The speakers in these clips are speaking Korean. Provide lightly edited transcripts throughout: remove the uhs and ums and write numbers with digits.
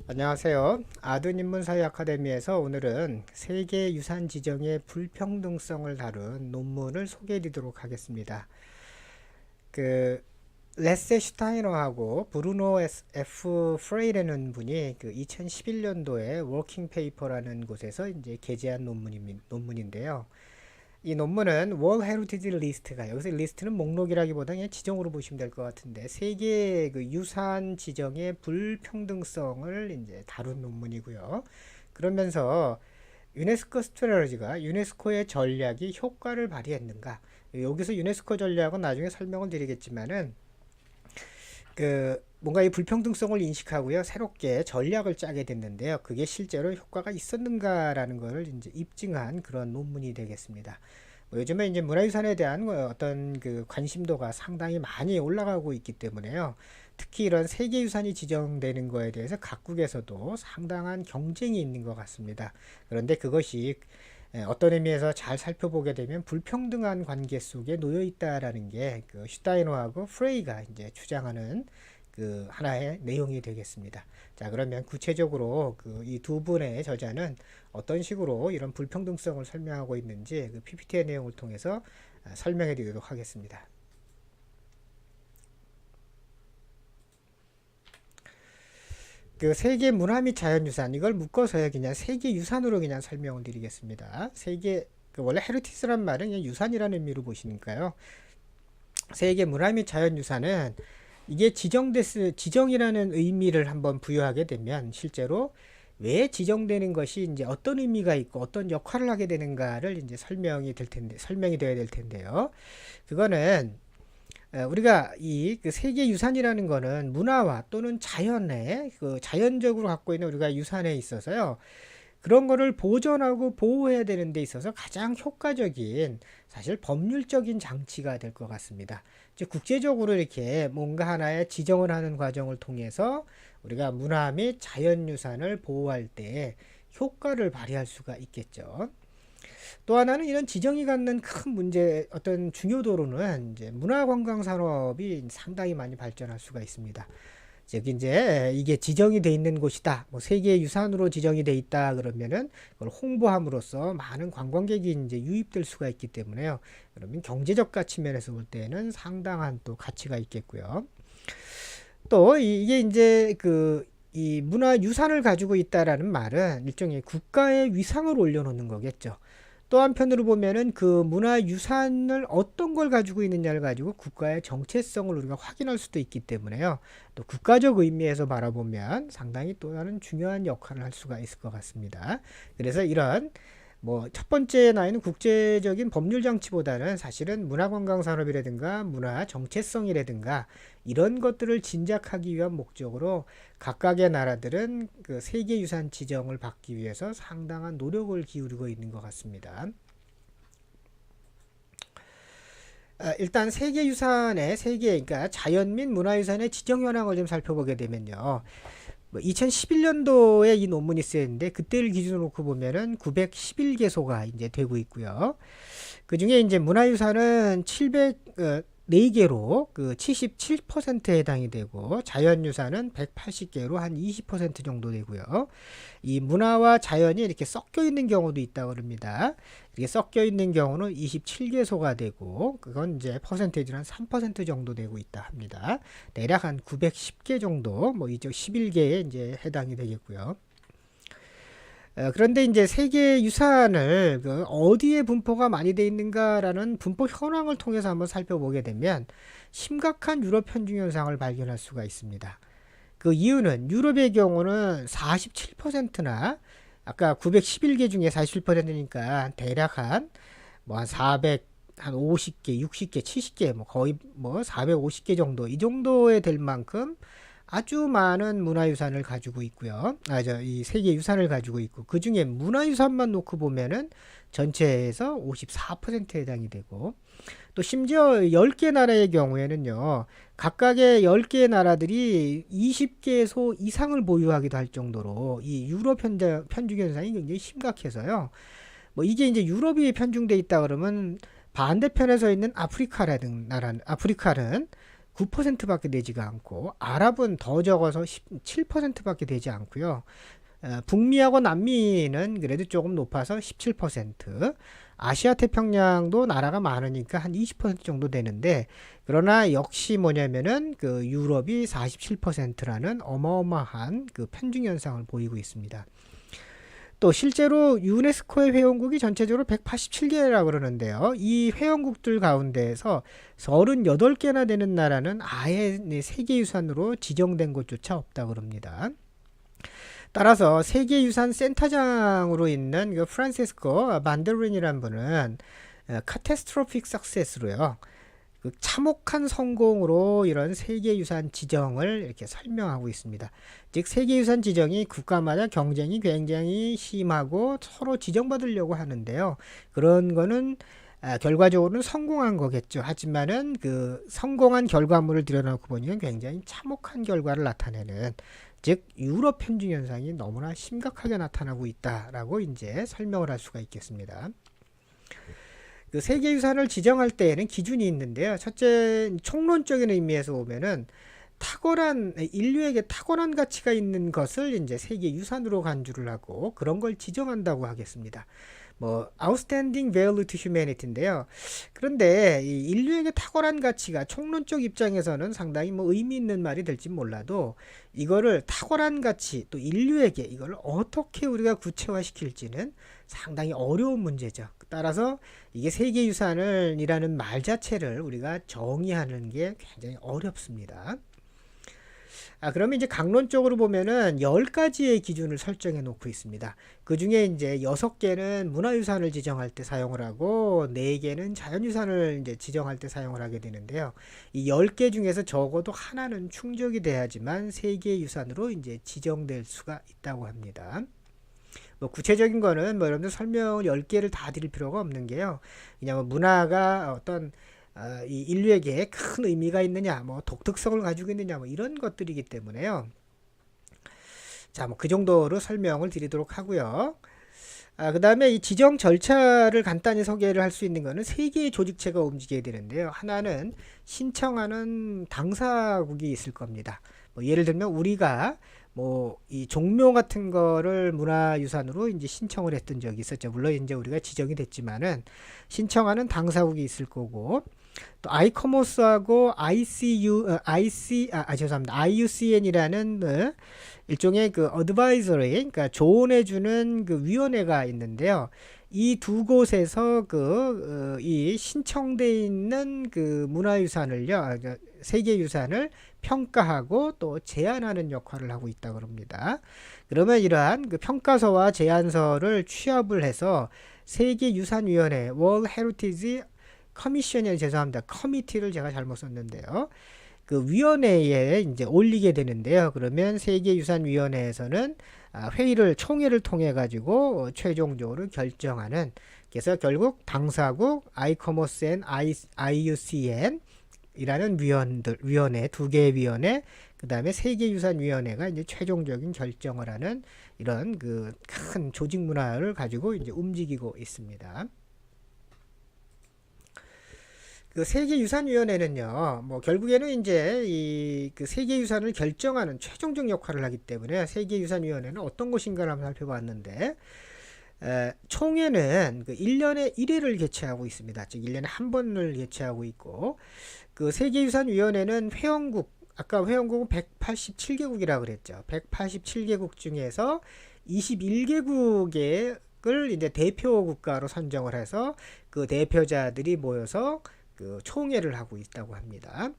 안녕하세요. 아둔인문사회 아카데미에서 오늘은 세계유산 지정의 불평등성을 다룬 논문을 소개해 드리도록 하겠습니다. 그 레세 슈타이너하고 브루노 F 프레이라는 분이 2011년도에 워킹 페이퍼라는 곳에서 이제 게재한 논문인데요. 이 논문은 월 헤리티지 리스트가, 여기서 리스트는 목록이라기보다 그냥 지정으로 보시면 될 것 같은데, 세계 그 유산 지정의 불평등성을 이제 다룬 논문이고요. 그러면서 유네스코 스트래러지가 유네스코의 전략이 효과를 발휘했는가, 여기서 유네스코 전략은 나중에 설명을 드리겠지만은 뭔가 이 불평등성을 인식하고요, 새롭게 전략을 짜게 됐는데요, 그게 실제로 효과가 있었는가라는 것을 이제 입증한 그런 논문이 되겠습니다. 요즘에 이제 문화유산에 대한 어떤 그 관심도가 상당히 많이 올라가고 있기 때문에요, 특히 이런 세계유산이 지정되는 거에 대해서 각국에서도 상당한 경쟁이 있는 것 같습니다. 그런데 그것이 어떤 의미에서 잘 살펴보게 되면 불평등한 관계 속에 놓여 있다라는 게 슈타이너하고 프레이가 이제 주장하는 그 하나의 내용이 되겠습니다. 자, 그러면 구체적으로 이 두 분의 저자는 어떤 식으로 이런 불평등성을 설명하고 있는지 PPT의 내용을 통해서 설명해 드리도록 하겠습니다. 세계 문화 및 자연유산, 이걸 묶어서 그냥 세계유산으로 그냥 설명을 드리겠습니다. 원래 헤리티지란 말은 그냥 유산이라는 의미로 보시니까요. 세계 문화 및 자연유산은 이게 지정이라는 의미를 한번 부여하게 되면 실제로 왜 지정되는 것이 이제 어떤 의미가 있고 어떤 역할을 하게 되는가를 이제 설명이 되어야 될 텐데요. 그거는 우리가 이 세계 유산이라는 거는 문화와 또는 자연에 자연적으로 갖고 있는 우리가 유산에 있어서요, 그런 거를 보존하고 보호해야 되는 데 있어서 가장 효과적인 사실 법률적인 장치가 될 것 같습니다. 즉 국제적으로 이렇게 뭔가 하나의 지정을 하는 과정을 통해서 우리가 문화 및 자연유산을 보호할 때 효과를 발휘할 수가 있겠죠. 또 하나는 이런 지정이 갖는 큰 문제, 어떤 중요도로는 이제 문화관광 산업이 상당히 많이 발전할 수가 있습니다. 즉 이제 이게 지정이 돼 있는 곳이다, 뭐 세계 유산으로 지정이 돼 있다 그러면은 그걸 홍보함으로써 많은 관광객이 이제 유입될 수가 있기 때문에요. 그러면 경제적 가치 면에서 볼 때는 상당한 또 가치가 있겠고요. 또 이게 이제 이 문화 유산을 가지고 있다라는 말은 일종의 국가의 위상을 올려놓는 거겠죠. 또 한편으로 보면은 그 문화유산을 어떤 걸 가지고 있느냐를 가지고 국가의 정체성을 우리가 확인할 수도 있기 때문에요, 또 국가적 의미에서 바라보면 상당히 또 다른 중요한 역할을 할 수가 있을 것 같습니다. 그래서 이런 뭐 첫 번째 나이는 국제적인 법률 장치보다는 사실은 문화관광산업이라든가 문화 정체성이라든가 이런 것들을 진작하기 위한 목적으로 각각의 나라들은 세계유산 지정을 받기 위해서 상당한 노력을 기울이고 있는 것 같습니다. 일단 그러니까 자연 및 문화유산의 지정 현황을 좀 살펴보게 되면요, 2011년도에 이 논문이 쓰였는데 그때를 기준으로 놓고 보면은 911개소가 이제 되고 있고요. 그 중에 이제 문화유산은 704개로 77%에 해당이 되고, 자연유산은 180개로 한 20% 정도 되고요. 이 문화와 자연이 이렇게 섞여 있는 경우도 있다고 합니다. 이렇게 섞여 있는 경우는 27개소가 되고, 그건 이제 퍼센테이지는 한 3% 정도 되고 있다 합니다. 대략 한 910개 정도, 뭐 이쪽 11개에 이제 해당이 되겠고요. 그런데 이제 세계 유산을 어디에 분포가 많이 돼 있는가라는 분포 현황을 통해서 한번 살펴보게 되면 심각한 유럽 편중 현상을 발견할 수가 있습니다. 그 이유는 유럽의 경우는 47%나, 아까 911개 중에 47%니까 대략 한 400, 한 50개, 60개, 70개, 뭐 거의 뭐 450개 정도, 이 정도에 될 만큼 아주 많은 문화유산을 가지고 있고요. 이 세계 유산을 가지고 있고, 그 중에 문화유산만 놓고 보면은 전체에서 54%에 해당이 되고, 또 심지어 10개 나라의 경우에는요, 각각의 10개 나라들이 20개소 이상을 보유하기도 할 정도로 이 유럽 편중 현상이 굉장히 심각해서요. 뭐 이게 이제 유럽이 편중돼 있다 그러면 반대편에 서 있는 아프리카는 9%밖에 되지가 않고, 아랍은 더 적어서 17%밖에 되지 않고요. 북미하고 남미는 그래도 조금 높아서 17%, 아시아 태평양도 나라가 많으니까 한 20% 정도 되는데, 그러나 역시 뭐냐면은 그 유럽이 47%라는 어마어마한 그 편중 현상을 보이고 있습니다. 또 실제로 유네스코의 회원국이 전체적으로 187개라 그러는데요. 이 회원국들 가운데에서 38개나 되는 나라는 아예 세계유산으로 지정된 곳조차 없다 그럽니다. 따라서 세계유산 센터장으로 있는 그 프란시스코 만데린이라는 분은 카테스트로픽 석세스로요. 그 참혹한 성공으로 이런 세계유산 지정을 이렇게 설명하고 있습니다. 즉 세계유산 지정이 국가마다 경쟁이 굉장히 심하고 서로 지정받으려고 하는데요. 그런 거는 결과적으로는 성공한 거겠죠. 하지만은 그 성공한 결과물을 들여놓고 보니까 굉장히 참혹한 결과를 나타내는, 즉 유럽 편중 현상이 너무나 심각하게 나타나고 있다라고 이제 설명을 할 수가 있겠습니다. 그 세계유산을 지정할 때에는 기준이 있는데요. 첫째, 총론적인 의미에서 보면은 인류에게 탁월한 가치가 있는 것을 이제 세계유산으로 간주를 하고 그런 걸 지정한다고 하겠습니다. 뭐 outstanding value to humanity인데요. 그런데 이 인류에게 탁월한 가치가 총론적 입장에서는 상당히 뭐 의미 있는 말이 될지 몰라도, 이거를 탁월한 가치 또 인류에게 이걸 어떻게 우리가 구체화시킬지는 상당히 어려운 문제죠. 따라서 이게 세계유산이라는 말 자체를 우리가 정의하는 게 굉장히 어렵습니다. 그러면 이제 강론적으로 보면은 10가지의 기준을 설정해 놓고 있습니다. 그 중에 이제 6개는 문화유산을 지정할 때 사용을 하고 4개는 자연유산을 이제 지정할 때 사용을 하게 되는데요. 이 10개 중에서 적어도 하나는 충족이 돼야지만 세계유산으로 이제 지정될 수가 있다고 합니다. 뭐 구체적인 거는 뭐 여러분들 설명을 10개를 다 드릴 필요가 없는 게요. 그냥 뭐 문화가 어떤 이 인류에게 큰 의미가 있느냐, 뭐 독특성을 가지고 있느냐, 뭐 이런 것들이기 때문에요. 자, 뭐 그 정도로 설명을 드리도록 하고요. 그 다음에 이 지정 절차를 간단히 소개를 할 수 있는 거는 3개의 조직체가 움직여야 되는데요. 하나는 신청하는 당사국이 있을 겁니다. 뭐 예를 들면 우리가 뭐 이 종묘 같은 거를 문화유산으로 이제 신청을 했던 적이 있었죠. 물론 이제 우리가 지정이 됐지만은 신청하는 당사국이 있을 거고, 또 아이코모스하고 IUCN이라는 일종의 그 어드바이저리, 그러니까 조언해주는 그 위원회가 있는데요. 이 두 곳에서 이 신청돼 있는 그 문화유산을요, 세계유산을 평가하고 또 제안하는 역할을 하고 있다 그럽니다. 그러면 이러한 그 평가서와 제안서를 취합을 해서 세계유산위원회 World Heritage 커미션이, 죄송합니다. 커미티를 제가 잘못 썼는데요. 그 위원회에 이제 올리게 되는데요. 그러면 세계유산위원회에서는 총회를 통해 가지고 최종적으로 결정하는, 그래서 결국 당사국 아이코모스 앤 IUCN 이라는 위원회, 2개의 위원회, 그 다음에 세계유산위원회가 이제 최종적인 결정을 하는 이런 그 큰 조직 문화를 가지고 이제 움직이고 있습니다. 그 세계유산위원회는요, 뭐 결국에는 이제 이 그 세계유산을 결정하는 최종적 역할을 하기 때문에 세계유산위원회는 어떤 곳인가를 한번 살펴봤는데, 총회는 그 1년에 1회를 개최하고 있습니다. 즉 1년에 한 번을 개최하고 있고, 그 세계유산위원회는 아까 회원국은 187개국이라고 그랬죠. 187개국 중에서 21개국을 이제 대표 국가로 선정을 해서 그 대표자들이 모여서 그 총회를 하고 있다고 합니다.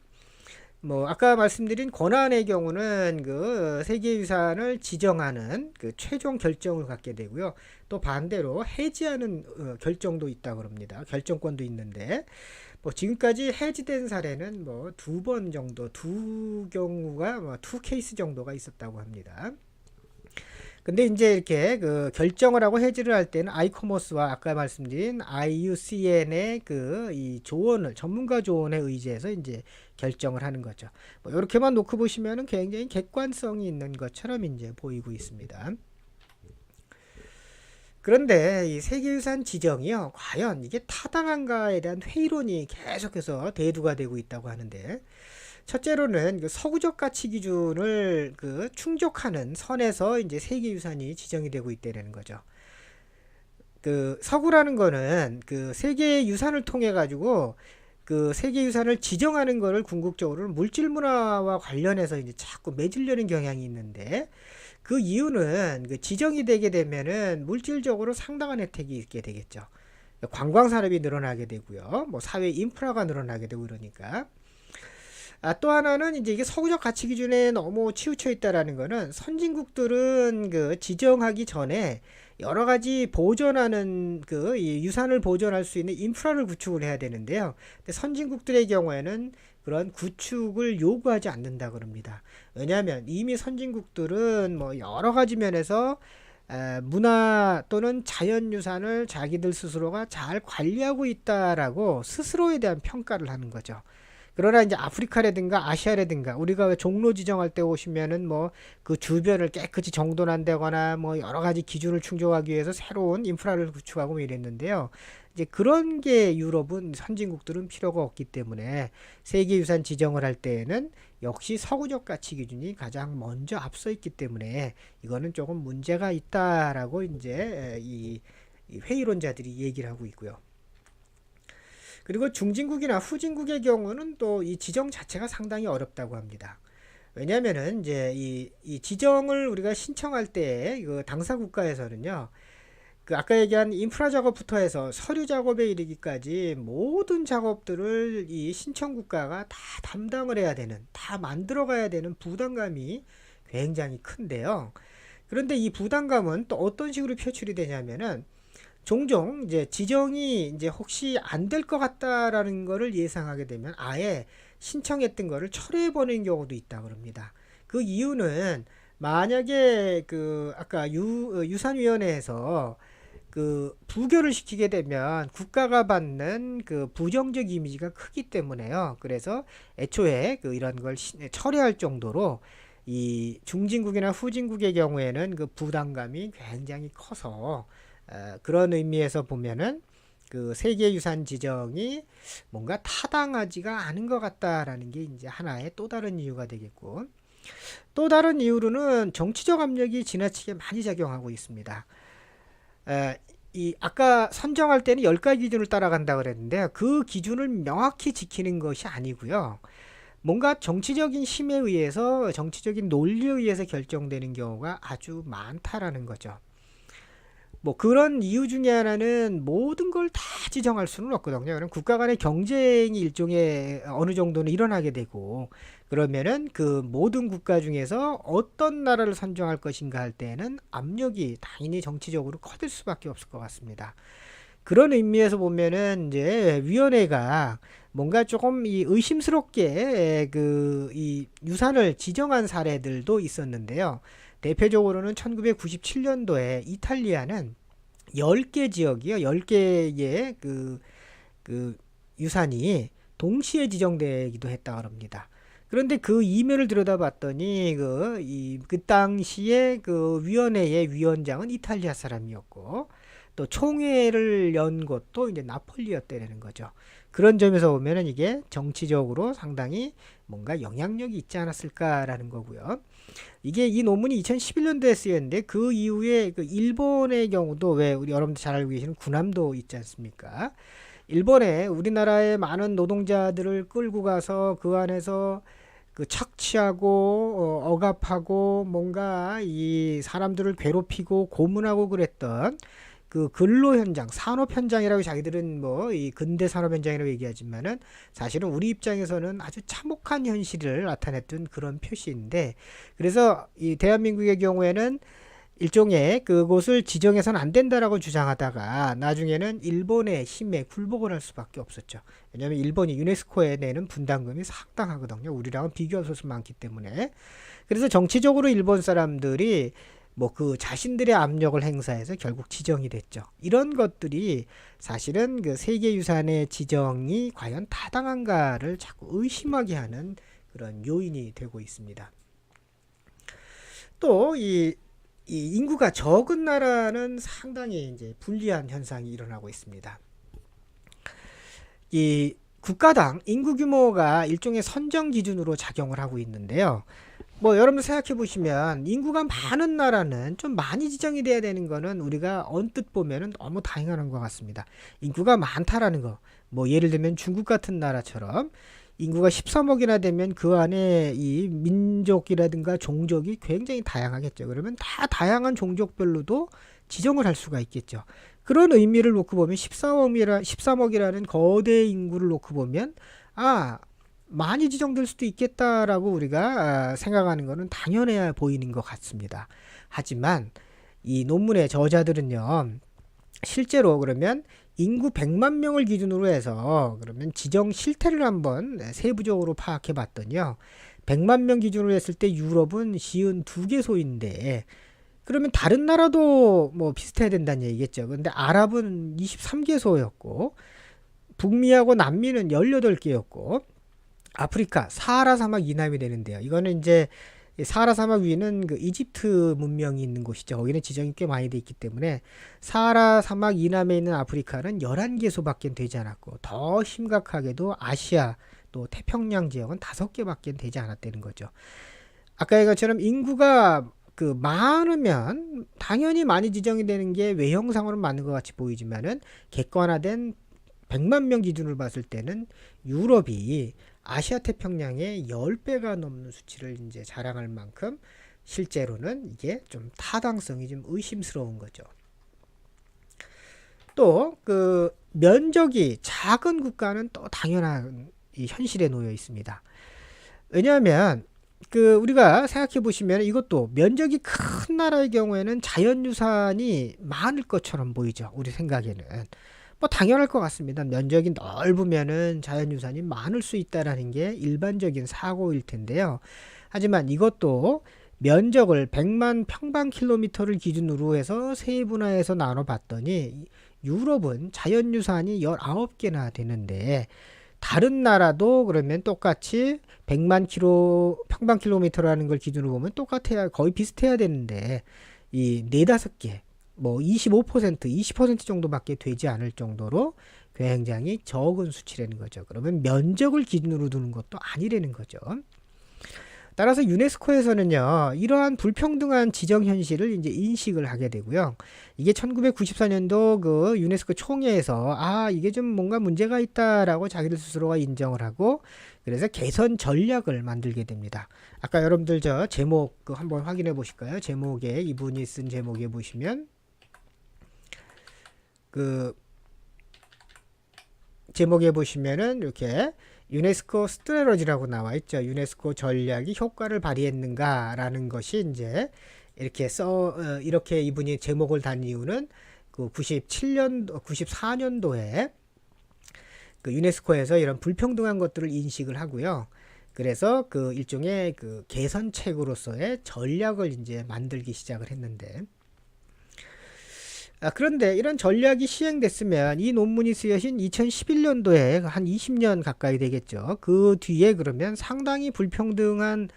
뭐 아까 말씀드린 권한의 경우는 그 세계유산을 지정하는 그 최종 결정을 갖게 되고요. 또 반대로 해지하는 결정도 있다고 합니다. 결정권도 있는데, 뭐 지금까지 해지된 사례는 뭐 2번 정도, 2경우가 뭐 2케이스 정도가 있었다고 합니다. 근데 이제 이렇게 그 결정을 하고 해지를 할 때는 아이코모스와 아까 말씀드린 IUCN의 그 이 전문가 조언에 의지해서 이제 결정을 하는 거죠. 뭐 이렇게만 놓고 보시면은 굉장히 객관성이 있는 것처럼 이제 보이고 있습니다. 그런데 이 세계유산 지정이요, 과연 이게 타당한가에 대한 회의론이 계속해서 대두가 되고 있다고 하는데, 첫째로는 그 서구적 가치 기준을 그 충족하는 선에서 이제 세계유산이 지정이 되고 있다는 거죠. 그 서구라는 거는 그 세계유산을 통해 가지고 그 세계유산을 지정하는 거를 궁극적으로는 물질 문화와 관련해서 이제 자꾸 매질려는 경향이 있는데, 그 이유는 그 지정이 되게 되면은 물질적으로 상당한 혜택이 있게 되겠죠. 관광 산업이 늘어나게 되고요. 뭐 사회 인프라가 늘어나게 되고 이러니까. 또 하나는 이제 이게 서구적 가치 기준에 너무 치우쳐 있다라는 거는, 선진국들은 그 지정하기 전에 여러 가지 보존하는 그 이 유산을 보존할 수 있는 인프라를 구축을 해야 되는데요. 근데 선진국들의 경우에는 그런 구축을 요구하지 않는다 그럽니다. 왜냐하면 이미 선진국들은 뭐 여러 가지 면에서 문화 또는 자연유산을 자기들 스스로가 잘 관리하고 있다라고 스스로에 대한 평가를 하는 거죠. 그러나 이제 아프리카라든가 아시아라든가, 우리가 왜 종로 지정할 때 오시면은 뭐 그 주변을 깨끗이 정돈한다거나 뭐 여러 가지 기준을 충족하기 위해서 새로운 인프라를 구축하고 뭐 이랬는데요. 이제 그런 게 유럽은, 선진국들은 필요가 없기 때문에 세계유산 지정을 할 때에는 역시 서구적 가치 기준이 가장 먼저 앞서 있기 때문에 이거는 조금 문제가 있다라고 이제 이 회의론자들이 얘기를 하고 있고요. 그리고 중진국이나 후진국의 경우는 또 이 지정 자체가 상당히 어렵다고 합니다. 왜냐면은 이제 이 지정을 우리가 신청할 때 그 당사 국가에서는요, 그 아까 얘기한 인프라 작업부터 해서 서류 작업에 이르기까지 모든 작업들을 이 신청 국가가 다 담당을 해야 되는, 다 만들어 가야 되는 부담감이 굉장히 큰데요. 그런데 이 부담감은 또 어떤 식으로 표출이 되냐면은, 종종 이제 지정이 이제 혹시 안 될 것 같다라는 거를 예상하게 되면 아예 신청했던 거를 철회해 버리는 경우도 있다 그럽니다. 그 이유는, 만약에 그 아까 유산위원회에서 그 부결을 시키게 되면 국가가 받는 그 부정적 이미지가 크기 때문에요. 그래서 애초에 그 이런 걸 철회할 정도로 이 중진국이나 후진국의 경우에는 그 부담감이 굉장히 커서, 그런 의미에서 보면은 그 세계유산 지정이 뭔가 타당하지가 않은 것 같다라는 게 이제 하나의 또 다른 이유가 되겠고, 또 다른 이유로는 정치적 압력이 지나치게 많이 작용하고 있습니다. 이 아까 선정할 때는 10가지 기준을 따라간다 그랬는데, 그 기준을 명확히 지키는 것이 아니고요. 뭔가 정치적인 힘에 의해서, 정치적인 논리에 의해서 결정되는 경우가 아주 많다라는 거죠. 뭐 그런 이유 중에 하나는 모든 걸 다 지정할 수는 없거든요. 그럼 국가 간의 경쟁이 일종의 어느 정도는 일어나게 되고, 그러면은 그 모든 국가 중에서 어떤 나라를 선정할 것인가 할 때는 압력이 당연히 정치적으로 커질 수밖에 없을 것 같습니다. 그런 의미에서 보면은 이제 위원회가 뭔가 조금 이 의심스럽게 그 이 유산을 지정한 사례들도 있었는데요. 대표적으로는 1997년도에 이탈리아는 10개 지역이요. 10개의 그 유산이 동시에 지정되기도 했다고 합니다. 그런데 그 이면을 들여다봤더니 그 당시에 그 위원회의 위원장은 이탈리아 사람이었고, 또 총회를 연 것도 이제 나폴리였다는 거죠. 그런 점에서 보면은 이게 정치적으로 상당히 뭔가 영향력이 있지 않았을까라는 거고요. 이게 이 논문이 2011년도에 쓰였는데, 그 이후에 그 일본의 경우도, 왜 우리 여러분들 잘 알고 계시는 군함도 있지 않습니까? 일본에 우리나라의 많은 노동자들을 끌고 가서 그 안에서 그 착취하고 억압하고 뭔가 이 사람들을 괴롭히고 고문하고 그랬던 그 근로 현장, 산업 현장이라고 자기들은 뭐 이 근대 산업 현장이라고 얘기하지만은, 사실은 우리 입장에서는 아주 참혹한 현실을 나타냈던 그런 표시인데, 그래서 이 대한민국의 경우에는 일종의 그곳을 지정해서는 안 된다라고 주장하다가 나중에는 일본의 힘에 굴복을 할 수밖에 없었죠. 왜냐하면 일본이 유네스코에 내는 분담금이 상당하거든요. 우리랑은 비교할 수 많기 때문에. 그래서 정치적으로 일본 사람들이 뭐 그 자신들의 압력을 행사해서 결국 지정이 됐죠. 이런 것들이 사실은 그 세계유산의 지정이 과연 타당한가를 자꾸 의심하게 하는 그런 요인이 되고 있습니다. 또 이 인구가 적은 나라는 상당히 이제 불리한 현상이 일어나고 있습니다. 이 국가당 인구 규모가 일종의 선정 기준으로 작용을 하고 있는데요. 뭐 여러분 생각해 보시면 인구가 많은 나라는 좀 많이 지정이 돼야 되는 거는 우리가 언뜻 보면은 너무 당연한 것 같습니다. 인구가 많다라는 거. 뭐 예를 들면 중국 같은 나라처럼 인구가 13억이나 되면 그 안에 이 민족이라든가 종족이 굉장히 다양하겠죠. 그러면 다 다양한 종족별로도 지정을 할 수가 있겠죠. 그런 의미를 놓고 보면 13억이라는 거대 인구를 놓고 보면 아, 많이 지정될 수도 있겠다라고 우리가 생각하는 것은 당연해야 보이는 것 같습니다. 하지만 이 논문의 저자들은요, 실제로 그러면 인구 100만 명을 기준으로 해서 그러면 지정 실태를 한번 세부적으로 파악해 봤더니요. 100만 명 기준으로 했을 때 유럽은 52개소인데 그러면 다른 나라도 뭐 비슷해야 된다는 얘기겠죠. 근데 아랍은 23개소였고 북미하고 남미는 18개였고 아프리카 사하라 사막 이남이 되는데요. 이거는 이제 사하라 사막 위는 그 이집트 문명이 있는 곳이죠. 거기는 지정이 꽤 많이 돼 있기 때문에 사하라 사막 이남에 있는 아프리카는 11개소밖에 되지 않았고 더 심각하게도 아시아 또 태평양 지역은 5개밖에 되지 않았다는 거죠. 아까 이것처럼 인구가 그 많으면 당연히 많이 지정이 되는 게 외형상으로는 맞는 것 같이 보이지만은 객관화된 100만 명 기준으로 봤을 때는 유럽이 아시아 태평양의 10배가 넘는 수치를 이제 자랑할 만큼 실제로는 이게 좀 타당성이 좀 의심스러운 거죠. 또 그 면적이 작은 국가는 또 당연한 이 현실에 놓여 있습니다. 왜냐하면 그 우리가 생각해 보시면 이것도 면적이 큰 나라의 경우에는 자연유산이 많을 것처럼 보이죠. 우리 생각에는. 뭐 당연할 것 같습니다. 면적이 넓으면은 자연유산이 많을 수 있다라는 게 일반적인 사고일 텐데요. 하지만 이것도 면적을 100만 평방킬로미터를 기준으로 해서 세분화해서 나눠봤더니 유럽은 자연유산이 19개나 되는데 다른 나라도 그러면 똑같이 100만 평방킬로미터라는 걸 기준으로 보면 똑같아야 거의 비슷해야 되는데 이 4-5개 뭐 25%, 20% 정도밖에 되지 않을 정도로 굉장히 적은 수치라는 거죠. 그러면 면적을 기준으로 두는 것도 아니라는 거죠. 따라서 유네스코에서는요, 이러한 불평등한 지정 현실을 이제 인식을 하게 되고요. 이게 1994년도 그 유네스코 총회에서 이게 좀 뭔가 문제가 있다라고 자기들 스스로가 인정을 하고 그래서 개선 전략을 만들게 됩니다. 아까 여러분들 저 제목 그 한번 확인해 보실까요? 제목에 이분이 쓴 제목에 보시면 그 제목에 보시면은 이렇게 유네스코 스트레러지라고 나와 있죠. 유네스코 전략이 효과를 발휘했는가라는 것이 이제 이렇게 이렇게 이분이 제목을 단 이유는 그 94년도에 그 유네스코에서 이런 불평등한 것들을 인식을 하고요. 그래서 그 일종의 그 개선책으로서의 전략을 이제 만들기 시작을 했는데 그런데 이런 전략이 시행됐으면 이 논문이 쓰여진 2011년도에 한 20년 가까이 되겠죠. 그 뒤에 그러면 상당히 불평등한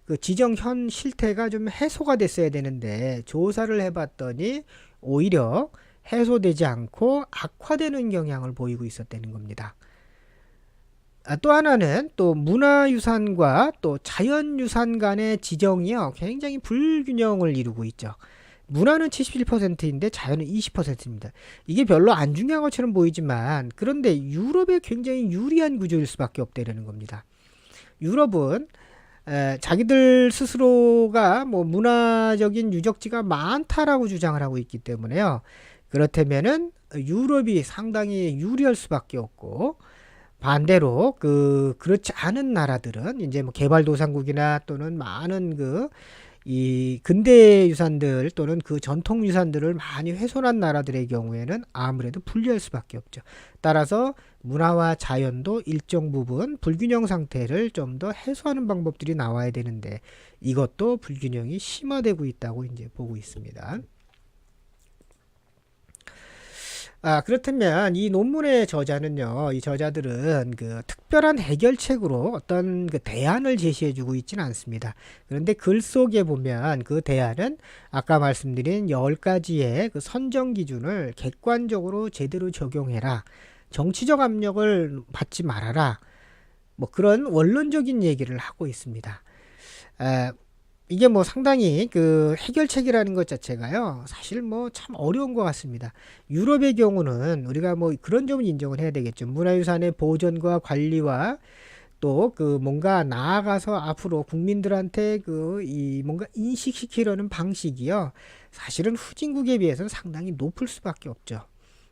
그 지정 현 실태가 좀 해소가 됐어야 되는데 조사를 해봤더니 오히려 해소되지 않고 악화되는 경향을 보이고 있었다는 겁니다. 또 하나는 또 문화유산과 또 자연유산 간의 지정이요 굉장히 불균형을 이루고 있죠. 문화는 71%인데 자연은 20%입니다. 이게 별로 안 중요한 것처럼 보이지만 그런데 유럽에 굉장히 유리한 구조일 수밖에 없다는 겁니다. 유럽은 자기들 스스로가 뭐 문화적인 유적지가 많다라고 주장을 하고 있기 때문에요. 그렇다면은 유럽이 상당히 유리할 수밖에 없고 반대로 그렇지 않은 나라들은 이제 뭐 개발도상국이나 또는 많은 이 근대 유산들 또는 그 전통 유산들을 많이 훼손한 나라들의 경우에는 아무래도 불리할 수밖에 없죠. 따라서 문화와 자연도 일정 부분 불균형 상태를 좀 더 해소하는 방법들이 나와야 되는데 이것도 불균형이 심화되고 있다고 이제 보고 있습니다. 그렇다면 이 논문의 저자는요, 이 저자들은 그 특별한 해결책으로 어떤 그 대안을 제시해주고 있지는 않습니다. 그런데 글 속에 보면 그 대안은 아까 말씀드린 10가지의 그 선정 기준을 객관적으로 제대로 적용해라. 정치적 압력을 받지 말아라. 뭐 그런 원론적인 얘기를 하고 있습니다. 에, 이게 뭐 상당히 그 해결책이라는 것 자체가요, 사실 뭐 참 어려운 것 같습니다. 유럽의 경우는 우리가 뭐 그런 점은 인정을 해야 되겠죠. 문화유산의 보존과 관리와 또 그 뭔가 나아가서 앞으로 국민들한테 그 이 뭔가 인식시키려는 방식이요, 사실은 후진국에 비해서는 상당히 높을 수밖에 없죠.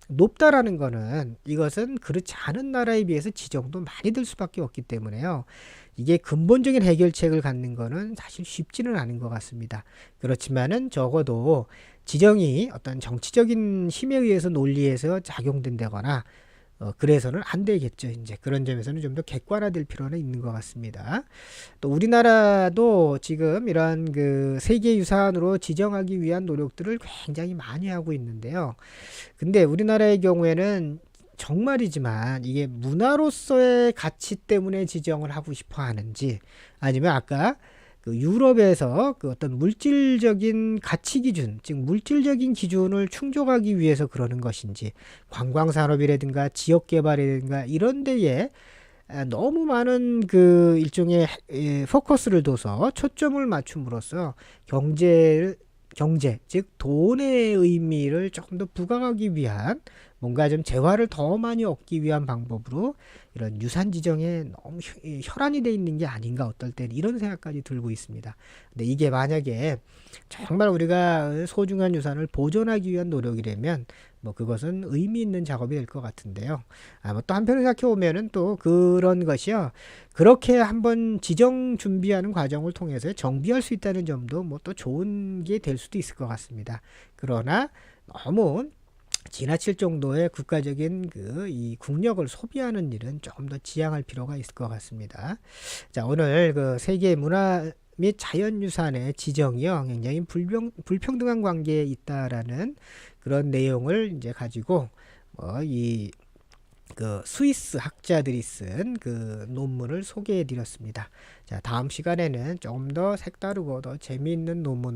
높다라는 거는 이것은 그렇지 않은 나라에 비해서 지정도 많이 들 수밖에 없기 때문에요. 이게 근본적인 해결책을 갖는 거는 사실 쉽지는 않은 것 같습니다. 그렇지만은 적어도 지정이 어떤 정치적인 힘에 의해서 논리에서 작용된다거나 그래서는 안 되겠죠. 이제 그런 점에서는 좀 더 객관화될 필요는 있는 것 같습니다. 또 우리나라도 지금 이런 그 세계유산으로 지정하기 위한 노력들을 굉장히 많이 하고 있는데요. 근데 우리나라의 경우에는 정말이지만 이게 문화로서의 가치 때문에 지정을 하고 싶어 하는지, 아니면 아까 그 유럽에서 그 어떤 물질적인 가치 기준, 즉 물질적인 기준을 충족하기 위해서 그러는 것인지, 관광산업이라든가 지역개발이라든가 이런 데에 너무 많은 그 일종의 포커스를 둬서 초점을 맞춤으로써 경제, 즉 돈의 의미를 조금 더 부각하기 위한, 뭔가 좀 재화를 더 많이 얻기 위한 방법으로 이런 유산 지정에 너무 혈안이 돼 있는 게 아닌가, 어떨 때는 이런 생각까지 들고 있습니다. 근데 이게 만약에 정말 우리가 소중한 유산을 보존하기 위한 노력이라면 뭐 그것은 의미 있는 작업이 될 것 같은데요. 뭐 또 한편으로 생각해 보면은 또 그런 것이요, 그렇게 한번 지정 준비하는 과정을 통해서 정비할 수 있다는 점도 뭐 또 좋은 게 될 수도 있을 것 같습니다. 그러나 너무 지나칠 정도의 국가적인 그 이 국력을 소비하는 일은 조금 더 지양할 필요가 있을 것 같습니다. 자, 오늘 그 세계 문화 및 자연유산의 지정이요, 굉장히 불평등한 관계에 있다라는 그런 내용을 이제 가지고 이 그 스위스 학자들이 쓴 그 논문을 소개해 드렸습니다. 자, 다음 시간에는 조금 더 색다르고 더 재미있는 논문